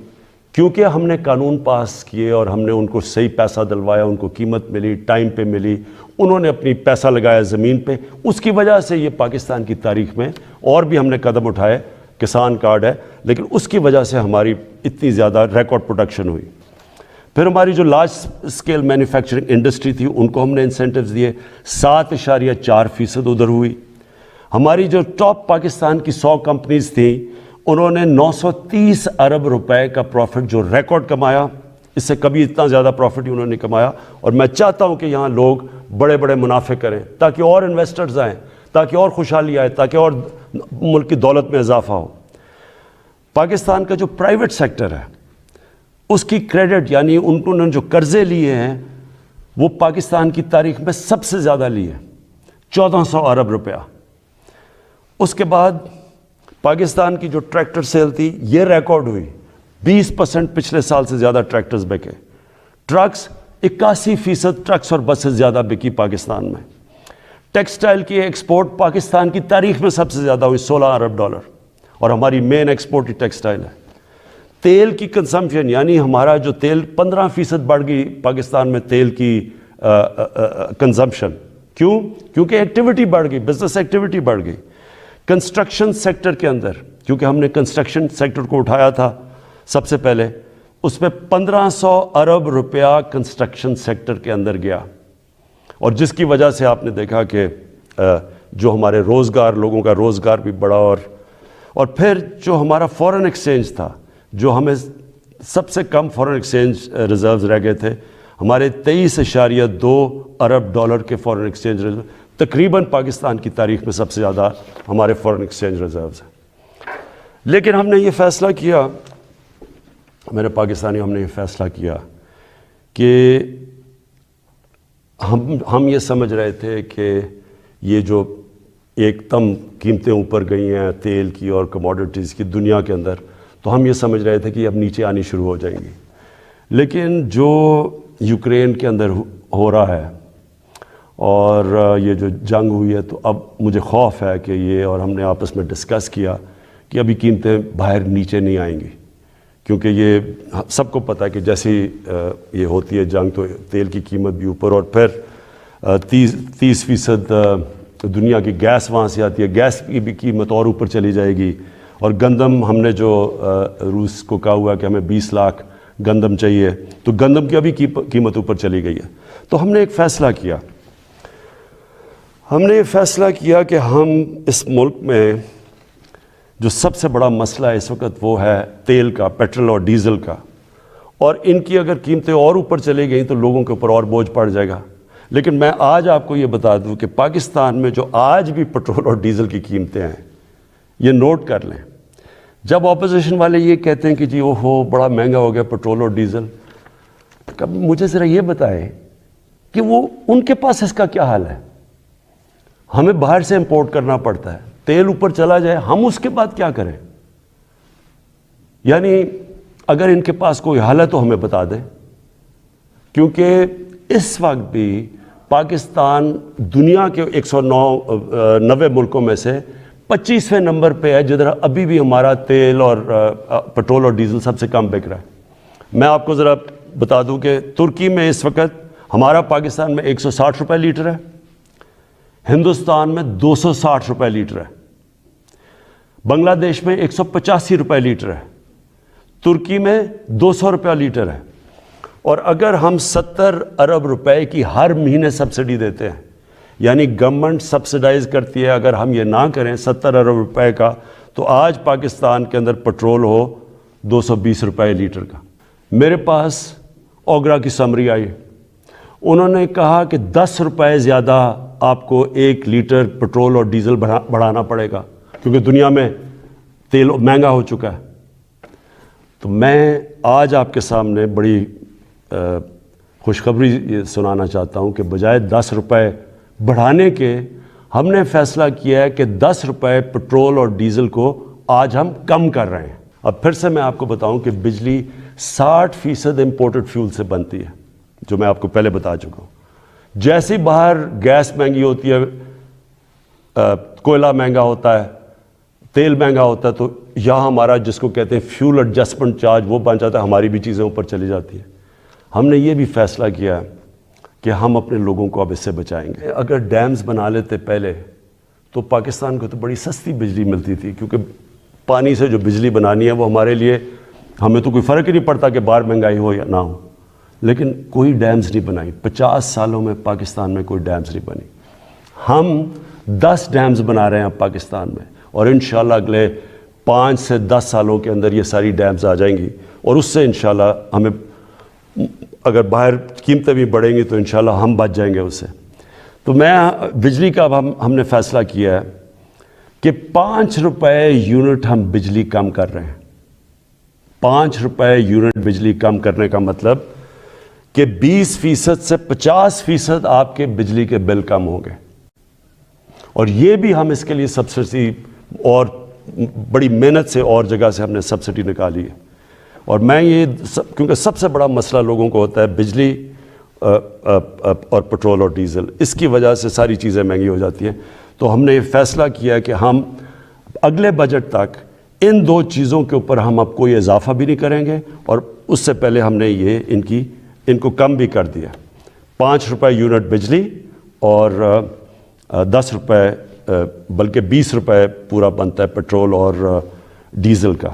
کیونکہ ہم نے قانون پاس کیے اور ہم نے ان کو صحیح پیسہ دلوایا, ان کو قیمت ملی, ٹائم پہ ملی, انہوں نے اپنی پیسہ لگایا زمین پہ, اس کی وجہ سے یہ پاکستان کی تاریخ میں, اور بھی ہم نے قدم اٹھائے, کسان کارڈ ہے, لیکن اس کی وجہ سے ہماری اتنی زیادہ ریکارڈ پروڈکشن ہوئی. پھر ہماری جو لارج اسکیل مینوفیکچرنگ انڈسٹری تھی ان کو ہم نے انسینٹیوز دیے, 7.4% ادھر ہوئی. ہماری جو ٹاپ پاکستان کی 100 کمپنیز تھیں, انہوں نے 930 ارب روپے کا پروفٹ جو ریکارڈ کمایا, اس سے کبھی اتنا زیادہ پروفٹ ہی انہوں نے کمایا. اور میں چاہتا ہوں کہ یہاں لوگ بڑے بڑے منافع کریں تاکہ اور انویسٹرز آئیں, تاکہ اور خوشحالی آئے, تاکہ اور ملک کی دولت میں اضافہ ہو. پاکستان کا جو پرائیویٹ سیکٹر ہے اس کی کریڈٹ, یعنی انہوں نے جو قرضے لیے ہیں وہ پاکستان کی تاریخ میں سب سے زیادہ لیے, 1400 ارب روپیہ. اس کے بعد پاکستان کی جو ٹریکٹر سیل تھی یہ ریکارڈ ہوئی, 20% پچھلے سال سے زیادہ ٹریکٹرز بکے. ٹرکس 81% ٹرکس اور بسز زیادہ بکی پاکستان میں. ٹیکسٹائل کی ایکسپورٹ پاکستان کی تاریخ میں سب سے زیادہ ہوئی, 16 ارب ڈالر, اور ہماری مین ایکسپورٹ ہی ٹیکسٹائل ہے. تیل کی کنزمپشن, یعنی ہمارا جو تیل 15% بڑھ گئی پاکستان میں تیل کی کنزمپشن. کیوں؟ کیونکہ ایکٹیویٹی بڑھ گئی, بزنس ایکٹیویٹی بڑھ گئی. کنسٹرکشن سیکٹر کے اندر, کیونکہ ہم نے کنسٹرکشن سیکٹر کو اٹھایا تھا سب سے پہلے, اس میں 1500 ارب روپیہ کنسٹرکشن سیکٹر کے اندر گیا, اور جس کی وجہ سے آپ نے دیکھا کہ جو ہمارے روزگار, لوگوں کا روزگار بھی بڑھا. اور پھر جو ہمارا فورن ایکسچینج تھا, جو ہمیں سب سے کم فورن ایکسچینج ریزروز رہ گئے تھے, ہمارے 23.2 ارب ڈالر کے فارن ایکسچینج ریزرو، تقریباً پاکستان کی تاریخ میں سب سے زیادہ ہمارے فارن ایکسچینج ریزروز ہیں۔ لیکن ہم نے یہ فیصلہ کیا، میرے پاکستانیوں، ہم نے یہ فیصلہ کیا کہ ہم یہ سمجھ رہے تھے کہ یہ جو ایک دم قیمتیں اوپر گئی ہیں تیل کی اور کموڈٹیز کی دنیا کے اندر، تو ہم یہ سمجھ رہے تھے کہ اب نیچے آنی شروع ہو جائیں گی۔ لیکن جو یوکرین کے اندر ہو رہا ہے اور یہ جو جنگ ہوئی ہے، تو اب مجھے خوف ہے کہ یہ، اور ہم نے آپس میں ڈسکس کیا کہ ابھی قیمتیں باہر نیچے نہیں آئیں گی، کیونکہ یہ سب کو پتہ ہے کہ جیسی یہ ہوتی ہے جنگ تو تیل کی قیمت بھی اوپر، اور پھر 30% دنیا کی گیس وہاں سے آتی ہے، گیس کی بھی قیمت اور اوپر چلی جائے گی، اور گندم ہم نے جو روس کو کہا ہوا کہ ہمیں 20 لاکھ گندم چاہیے، تو گندم کی ابھی قیمت اوپر چلی گئی ہے۔ تو ہم نے ایک فیصلہ کیا، ہم نے یہ فیصلہ کیا کہ ہم اس ملک میں جو سب سے بڑا مسئلہ ہے اس وقت وہ ہے تیل کا، پیٹرول اور ڈیزل کا، اور ان کی اگر قیمتیں اور اوپر چلی گئیں تو لوگوں کے اوپر اور بوجھ پڑ جائے گا۔ لیکن میں آج آپ کو یہ بتا دوں کہ پاکستان میں جو آج بھی پیٹرول اور ڈیزل کی قیمتیں ہیں، یہ نوٹ کر لیں۔ جب اپوزیشن والے یہ کہتے ہیں کہ جی اوہو بڑا مہنگا ہو گیا پیٹرول اور ڈیزل، کب مجھے ذرا یہ بتائیں کہ وہ ان کے پاس اس کا کیا حال ہے؟ ہمیں باہر سے امپورٹ کرنا پڑتا ہے، تیل اوپر چلا جائے ہم اس کے بعد کیا کریں؟ یعنی اگر ان کے پاس کوئی حل ہے تو ہمیں بتا دیں، کیونکہ اس وقت بھی پاکستان دنیا کے 190 ملکوں میں سے 25ویں نمبر پہ ہے جدھر ابھی بھی ہمارا تیل اور پیٹرول اور ڈیزل سب سے کم بک رہا ہے۔ میں آپ کو ذرا بتا دوں کہ ترکی میں اس وقت ہمارا پاکستان میں 160 روپے لیٹر ہے، ہندوستان میں 260 روپے لیٹر ہے، بنگلہ دیش میں 185 روپے لیٹر ہے، ترکی میں 200 روپے لیٹر ہے، اور اگر ہم 70 ارب روپے کی ہر مہینے سبسڈی دیتے ہیں، یعنی گورنمنٹ سبسڈائز کرتی ہے، اگر ہم یہ نہ کریں 70 ارب روپے کا، تو آج پاکستان کے اندر پیٹرول ہو 220 روپے لیٹر کا۔ میرے پاس اوگرا کی سمری آئی، انہوں نے کہا کہ 10 روپے زیادہ آپ کو 1 لیٹر پیٹرول اور ڈیزل بڑھانا پڑے گا، کیونکہ دنیا میں تیل مہنگا ہو چکا ہے۔ تو میں آج آپ کے سامنے بڑی خوشخبری سنانا چاہتا ہوں کہ بجائے 10 روپے بڑھانے کے، ہم نے فیصلہ کیا ہے کہ 10 روپے پیٹرول اور ڈیزل کو آج ہم کم کر رہے ہیں۔ اب پھر سے میں آپ کو بتاؤں کہ بجلی 60% امپورٹڈ فیول سے بنتی ہے، جو میں آپ کو پہلے بتا چکا ہوں۔ جیسے باہر گیس مہنگی ہوتی ہے، کوئلہ مہنگا ہوتا ہے، تیل مہنگا ہوتا ہے، تو یہاں ہمارا جس کو کہتے ہیں فیول ایڈجسٹمنٹ چارج وہ بن جاتا ہے، ہماری بھی چیزیں اوپر چلی جاتی ہیں۔ ہم نے یہ بھی فیصلہ کیا کہ ہم اپنے لوگوں کو اب اس سے بچائیں گے۔ اگر ڈیمز بنا لیتے پہلے تو پاکستان کو تو بڑی سستی بجلی ملتی تھی، کیونکہ پانی سے جو بجلی بنانی ہے وہ ہمارے لیے، ہمیں تو کوئی فرق ہی نہیں پڑتا کہ باہر مہنگائی ہو یا نہ ہو۔ لیکن کوئی ڈیمز نہیں بنائی، 50 سالوں میں پاکستان میں کوئی ڈیمز نہیں بنی۔ ہم 10 ڈیمز بنا رہے ہیں اب پاکستان میں، اور انشاءاللہ اگلے 5 سے 10 سالوں کے اندر یہ ساری ڈیمز آ جائیں گی، اور اس سے انشاءاللہ ہمیں، اگر باہر قیمتیں بھی بڑھیں گی تو انشاءاللہ ہم بچ جائیں گے اس سے۔ تو میں بجلی کا ہم نے فیصلہ کیا ہے کہ 5 روپے یونٹ ہم بجلی کم کر رہے ہیں۔ 5 روپے یونٹ بجلی کم کرنے کا مطلب کہ 20% سے 50% آپ کے بجلی کے بل کم ہوں گے، اور یہ بھی ہم اس کے لیے سبسڈی اور بڑی محنت سے اور جگہ سے ہم نے سبسڈی نکالی ہے۔ اور میں یہ کیونکہ سب سے بڑا مسئلہ لوگوں کو ہوتا ہے بجلی اور پیٹرول اور ڈیزل، اس کی وجہ سے ساری چیزیں مہنگی ہو جاتی ہیں۔ تو ہم نے یہ فیصلہ کیا کہ ہم اگلے بجٹ تک ان 2 چیزوں کے اوپر ہم اب کوئی اضافہ بھی نہیں کریں گے، اور اس سے پہلے ہم نے یہ ان کو کم بھی کر دیا، 5 روپے یونٹ بجلی اور 10 روپے بلکہ 20 روپے پورا بنتا ہے پیٹرول اور ڈیزل کا۔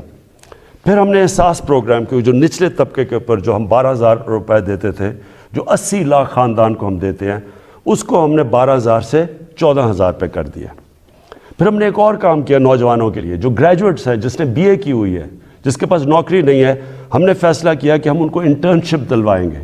پھر ہم نے احساس پروگرام کی، جو نچلے طبقے کے اوپر جو ہم 12,000 روپے دیتے تھے، جو 80 لاکھ خاندان کو ہم دیتے ہیں، اس کو ہم نے 12,000 سے 14,000 پہ کر دیا۔ پھر ہم نے ایک اور کام کیا نوجوانوں کے لیے، جو گریجویٹس ہیں، جس نے BA کی ہوئی ہے، جس کے پاس نوکری نہیں ہے، ہم نے فیصلہ کیا کہ ہم ان کو انٹرنشپ دلوائیں گے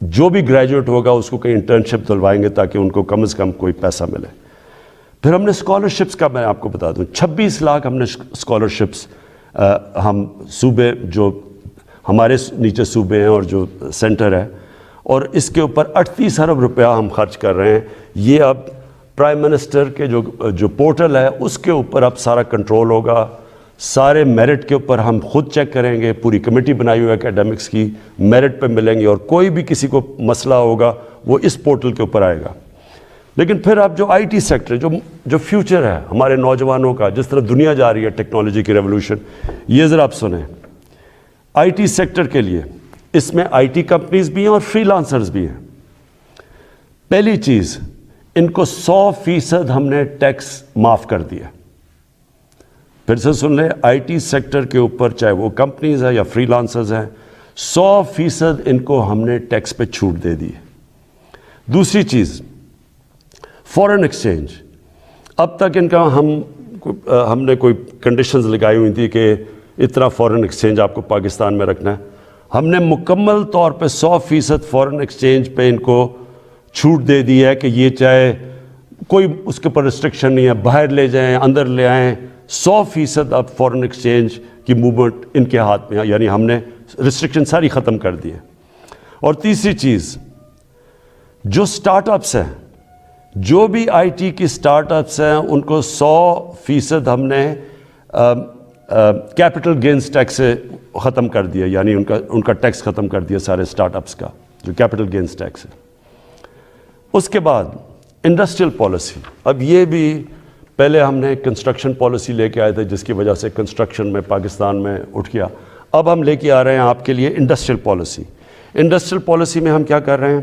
جو بھی گریجویٹ ہوگا اس کو کہیں انٹرنشپ دلوائیں گے تاکہ ان کو کم از کم کوئی پیسہ ملے. پھر ہم نے اسکالرشپس کا میں آپ کو بتا دوں 26 لاکھ ہم نے اسکالرشپس ہم صوبے جو ہمارے نیچے صوبے ہیں اور جو سینٹر ہے اور اس کے اوپر 38 ارب روپیہ ہم خرچ کر رہے ہیں. یہ اب پرائم منسٹر کے جو پورٹل ہے اس کے اوپر اب سارا کنٹرول ہوگا. سارے میرٹ کے اوپر ہم خود چیک کریں گے, پوری کمیٹی بنائی ہوئی ہے اکیڈمکس کی, میرٹ پہ ملیں گے اور کوئی بھی کسی کو مسئلہ ہوگا وہ اس پورٹل کے اوپر آئے گا. لیکن پھر اب جو آئی ٹی سیکٹر جو فیوچر ہے ہمارے نوجوانوں کا, جس طرح دنیا جا رہی ہے ٹیکنالوجی کی ریولوشن, یہ ذرا آپ سنیں. آئی ٹی سیکٹر کے لیے اس میں آئی ٹی کمپنیز بھی ہیں اور فری لانسرز بھی ہیں. پہلی چیز, ان کو 100% ہم نے ٹیکس معاف کر دیا. پھر سے سن لیں, آئی ٹی سیکٹر کے اوپر چاہے وہ کمپنیز ہیں یا فری لانسرز ہیں 100% ان کو ہم نے ٹیکس پہ چھوٹ دے دی ہے. دوسری چیز, فورن ایکسچینج. اب تک ان کا ہم نے کوئی کنڈیشنز لگائی ہوئی تھی کہ اتنا فورن ایکسچینج آپ کو پاکستان میں رکھنا ہے. ہم نے مکمل طور پہ 100% فورن ایکسچینج پہ ان کو چھوٹ دے دی ہے کہ یہ چاہے کوئی اس کے اوپر ریسٹرکشن نہیں ہے, باہر لے جائیں اندر لے آئیں, 100% اب فورن ایکسچینج کی موومنٹ ان کے ہاتھ میں ہے. یعنی ہم نے ریسٹرکشن ساری ختم کر دی ہے. اور تیسری چیز, جو سٹارٹ اپس ہیں, جو بھی آئی ٹی کی سٹارٹ اپس ہیں ان کو 100% ہم نے کیپٹل گینز ٹیکس سے ختم کر دیا. یعنی ان کا ٹیکس ختم کر دیا سارے سٹارٹ اپس کا, جو کیپٹل گینز ٹیکس ہے. اس کے بعد انڈسٹریل پالیسی. اب یہ بھی پہلے ہم نے کنسٹرکشن پالیسی لے کے آئے تھے جس کی وجہ سے کنسٹرکشن میں پاکستان میں اٹھ گیا. اب ہم لے کے آ رہے ہیں آپ کے لیے انڈسٹریل پالیسی. انڈسٹریل پالیسی میں ہم کیا کر رہے ہیں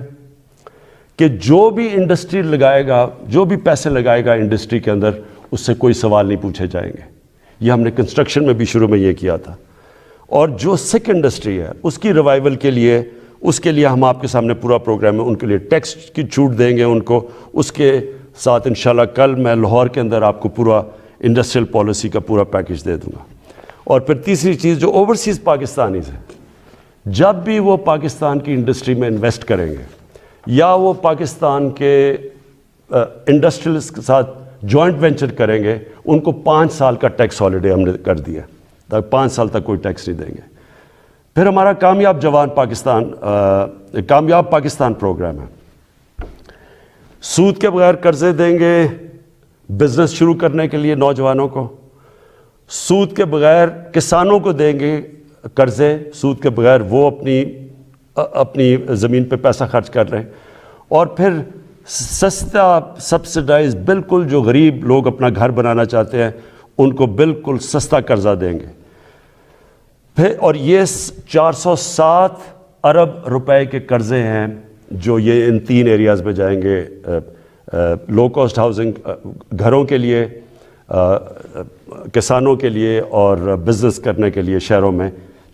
کہ جو بھی انڈسٹری لگائے گا, جو بھی پیسے لگائے گا انڈسٹری کے اندر, اس سے کوئی سوال نہیں پوچھے جائیں گے. یہ ہم نے کنسٹرکشن میں بھی شروع میں یہ کیا تھا. اور جو سکھ انڈسٹری ہے اس کی ریوائول کے لیے ہم آپ کے سامنے پورا پروگرام ہے. ان کے لیے ٹیکس کی چھوٹ دیں گے ان کو. اس کے ساتھ انشاءاللہ کل میں لاہور کے اندر آپ کو پورا انڈسٹریل پالیسی کا پورا پیکج دے دوں گا. اور پھر تیسری چیز, جو اوورسیز پاکستانیز ہیں, جب بھی وہ پاکستان کی انڈسٹری میں انویسٹ کریں گے یا وہ پاکستان کے انڈسٹریلس کے ساتھ جوائنٹ وینچر کریں گے, ان کو 5 سال کا ٹیکس ہالیڈے ہم نے کر دیا, تاکہ 5 سال تک کوئی ٹیکس نہیں دیں گے. پھر ہمارا کامیاب پاکستان پروگرام ہے. سود کے بغیر قرضے دیں گے بزنس شروع کرنے کے لیے نوجوانوں کو. سود کے بغیر کسانوں کو دیں گے قرضے, سود کے بغیر وہ اپنی زمین پہ پیسہ خرچ کر رہے ہیں. اور پھر سستا سبسڈائز, بالکل جو غریب لوگ اپنا گھر بنانا چاہتے ہیں ان کو بالکل سستا قرضہ دیں گے. پھر اور یہ 407 ارب روپے کے قرضے ہیں جو یہ ان 3 ایریاز میں جائیں گے. لو کاسٹ ہاؤسنگ, گھروں کے لیے, کسانوں کے لیے اور بزنس کرنے کے لیے شہروں میں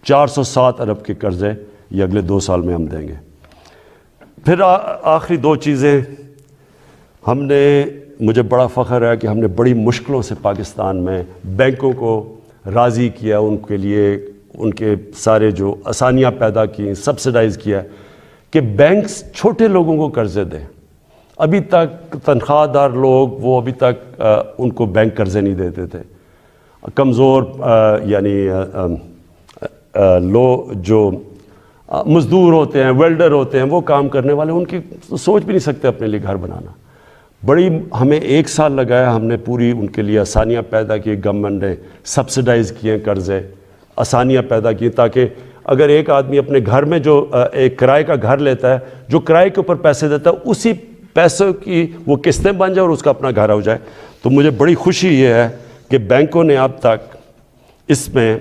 407 ارب کے قرضے یہ اگلے 2 سال میں ہم دیں گے. پھر آخری 2 چیزیں مجھے بڑا فخر ہے کہ ہم نے بڑی مشکلوں سے پاکستان میں بینکوں کو راضی کیا, ان کے لیے ان کے سارے جو آسانیاں پیدا کی, سبسڈائز کیا کہ بینکس چھوٹے لوگوں کو قرضے دیں. ابھی تک تنخواہ دار لوگ وہ ابھی تک ان کو بینک قرضے نہیں دیتے تھے. کمزور یعنی جو مزدور ہوتے ہیں, ویلڈر ہوتے ہیں, وہ کام کرنے والے, ان کی سوچ بھی نہیں سکتے اپنے لیے گھر بنانا. بڑی ہمیں 1 سال لگایا, ہم نے پوری ان کے لیے آسانیاں پیدا کی. گورنمنٹ نے سبسڈائز کیے قرضے, آسانیاں پیدا کی تاکہ اگر ایک آدمی اپنے گھر میں جو ایک کرائے کا گھر لیتا ہے, جو کرائے کے اوپر پیسے دیتا ہے, اسی پیسوں کی وہ قسطیں بن جائے اور اس کا اپنا گھر ہو جائے. تو مجھے بڑی خوشی یہ ہے کہ بینکوں نے اب تک اس میں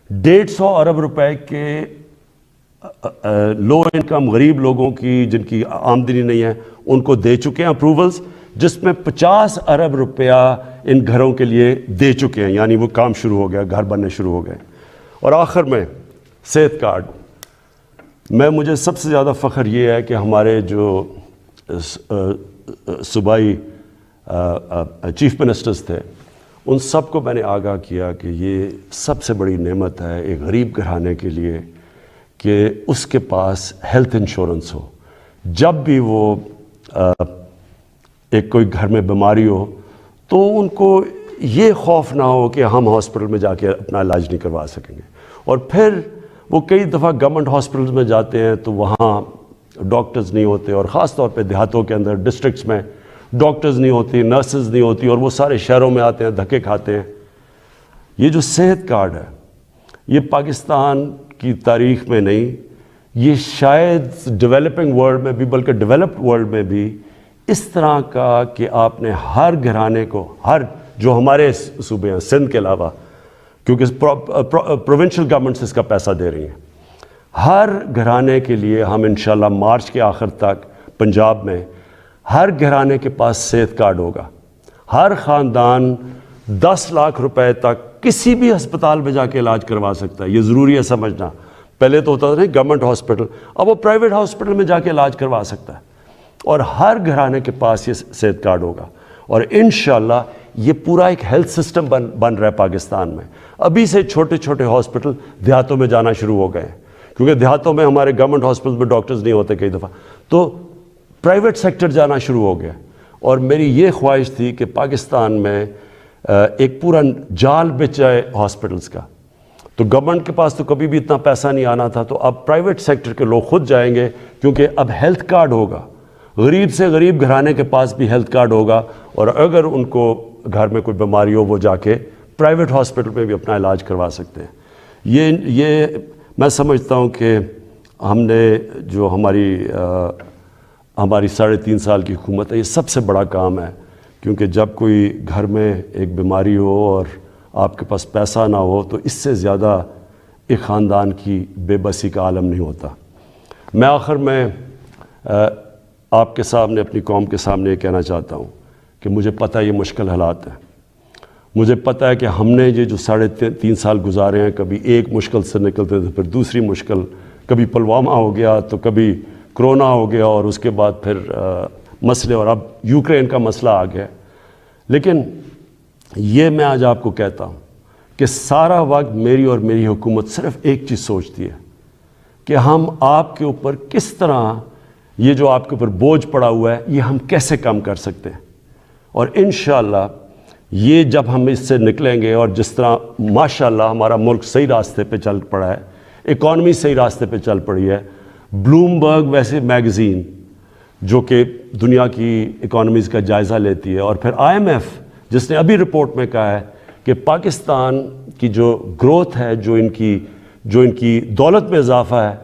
150 ارب روپے کے لو انکم غریب لوگوں کی جن کی آمدنی نہیں ہے ان کو دے چکے ہیں اپروولز, جس میں 50 ارب روپیہ ان گھروں کے لیے دے چکے ہیں. یعنی وہ کام شروع ہو گیا, گھر بننے شروع ہو گئے. اور آخر میں صحت کارڈ. مجھے سب سے زیادہ فخر یہ ہے کہ ہمارے جو صوبائی چیف منسٹرز تھے ان سب کو میں نے آگاہ کیا کہ یہ سب سے بڑی نعمت ہے ایک غریب گھرانے کے لیے کہ اس کے پاس ہیلتھ انشورنس ہو. جب بھی وہ ایک کوئی گھر میں بیماری ہو تو ان کو یہ خوف نہ ہو کہ ہم ہاسپٹل میں جا کے اپنا علاج نہیں کروا سکیں گے. اور پھر وہ کئی دفعہ گورنمنٹ ہاسپٹلز میں جاتے ہیں تو وہاں ڈاکٹرز نہیں ہوتے، اور خاص طور پہ دیہاتوں کے اندر ڈسٹرکٹس میں ڈاکٹرز نہیں ہوتی، نرسز نہیں ہوتی، اور وہ سارے شہروں میں آتے ہیں، دھکے کھاتے ہیں. یہ جو صحت کارڈ ہے یہ پاکستان کی تاریخ میں نہیں، یہ شاید ڈیولپنگ ورلڈ میں بھی، بلکہ ڈیولپڈ ورلڈ میں بھی اس طرح کا کہ آپ نے ہر گھرانے کو، ہر جو ہمارے صوبے ہیں سندھ کے علاوہ، کیونکہ پروونشل گورنمنٹس اس کا پیسہ دے رہی ہیں، ہر گھرانے کے لیے ہم انشاءاللہ مارچ کے آخر تک پنجاب میں ہر گھرانے کے پاس صحت کارڈ ہوگا. ہر خاندان 10 لاکھ روپے تک کسی بھی ہسپتال میں جا کے علاج کروا سکتا ہے. یہ ضروری ہے سمجھنا. پہلے تو ہوتا تھا نہیں گورنمنٹ ہاسپٹل، اب وہ پرائیویٹ ہاسپٹل میں جا کے علاج کروا سکتا ہے. اور ہر گھرانے کے پاس یہ صحت کارڈ ہوگا. اور انشاءاللہ یہ پورا ایک ہیلتھ سسٹم بن رہا ہے پاکستان میں. ابھی سے چھوٹے چھوٹے ہاسپٹل دیہاتوں میں جانا شروع ہو گئے ہیں، کیونکہ دیہاتوں میں ہمارے گورنمنٹ ہاسپٹل میں ڈاکٹرز نہیں ہوتے کئی دفعہ، تو پرائیویٹ سیکٹر جانا شروع ہو گیا. اور میری یہ خواہش تھی کہ پاکستان میں ایک پورا جال بچ جائے ہاسپٹلز کا. تو گورنمنٹ کے پاس تو کبھی بھی اتنا پیسہ نہیں آنا تھا، تو اب پرائیویٹ سیکٹر کے لوگ خود جائیں گے، کیونکہ اب ہیلتھ کارڈ ہوگا. غریب سے غریب گھرانے کے پاس بھی ہیلتھ کارڈ ہوگا، اور اگر ان کو گھر میں کوئی بیماری ہو وہ جا کے پرائیویٹ ہاسپٹل میں بھی اپنا علاج کروا سکتے ہیں. یہ میں سمجھتا ہوں کہ ہم نے جو ہماری 3.5 سال کی حکومت ہے، یہ سب سے بڑا کام ہے. کیونکہ جب کوئی گھر میں ایک بیماری ہو اور آپ کے پاس پیسہ نہ ہو تو اس سے زیادہ ایک خاندان کی بے بسی کا عالم نہیں ہوتا. میں آخر میں آپ کے سامنے، اپنی قوم کے سامنے یہ کہنا چاہتا ہوں کہ مجھے پتہ ہے یہ مشکل حالات ہیں. مجھے پتہ ہے کہ ہم نے یہ جو 3.5 سال گزارے ہیں، کبھی ایک مشکل سے نکلتے تھے، پھر دوسری مشکل، کبھی پلوامہ ہو گیا تو کبھی کرونا ہو گیا، اور اس کے بعد پھر مسئلے، اور اب یوکرین کا مسئلہ آ گیا. لیکن یہ میں آج آپ کو کہتا ہوں کہ سارا وقت میری اور میری حکومت صرف ایک چیز سوچتی ہے کہ ہم آپ کے اوپر کس طرح یہ جو آپ کے اوپر بوجھ پڑا ہوا ہے یہ ہم کیسے کم کر سکتے ہیں. اور انشاءاللہ یہ جب ہم اس سے نکلیں گے، اور جس طرح ماشاءاللہ ہمارا ملک صحیح راستے پہ چل پڑا ہے، اکانومی صحیح راستے پہ چل پڑی ہے. بلومبرگ ویسے میگزین جو کہ دنیا کی اکانومیز کا جائزہ لیتی ہے، اور پھر IMF جس نے ابھی رپورٹ میں کہا ہے کہ پاکستان کی جو گروتھ ہے، جو ان کی دولت میں اضافہ ہے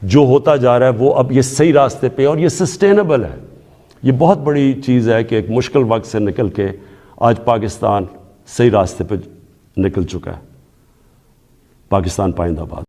جو ہوتا جا رہا ہے، وہ اب یہ صحیح راستے پہ، اور یہ سسٹینیبل ہے. یہ بہت بڑی چیز ہے کہ ایک مشکل وقت سے نکل کے آج پاکستان صحیح راستے پہ نکل چکا ہے. پاکستان پائندہ باد.